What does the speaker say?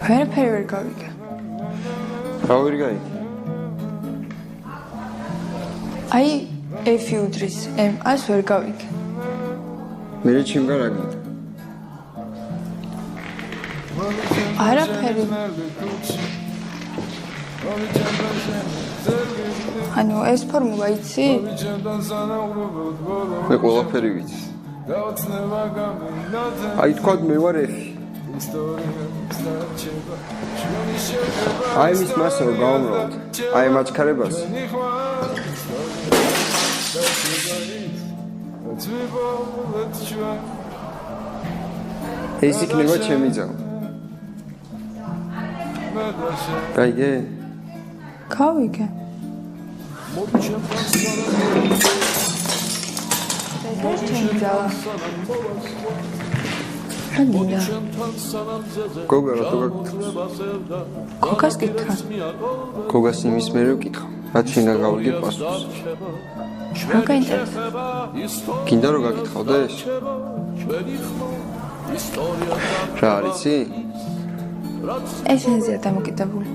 ვერაფერი ვერ გავიგე. რა ვერ გაიგე? აი, F-ი უდრის M-ას ვერ გავიგე. მე ჩემგან რა გინდა? არაფერი. ანუ ეს ფორმულა იცი? მე ყველაფერი ვიცი. აი თქვა მე ვარ F-ი. აი მის მასე რომ გავუმრავლოთ. აი მაჩქარებას. ეს იქნება ჩემი ძაღლი. გაიგე? გავიგე. ეს ჩემი ძაღლი. ხანია. გოგა რა თუ გაკითხავს? გოგას კითხა. გოგას იმის მე რო კითხავ. რაც შინაგან გავიგე პასუხს. რა გაინტერესებს? გინდა რომ გაკითხავდეს? რა არიცი? ეს ენზეა დამოკიდებული.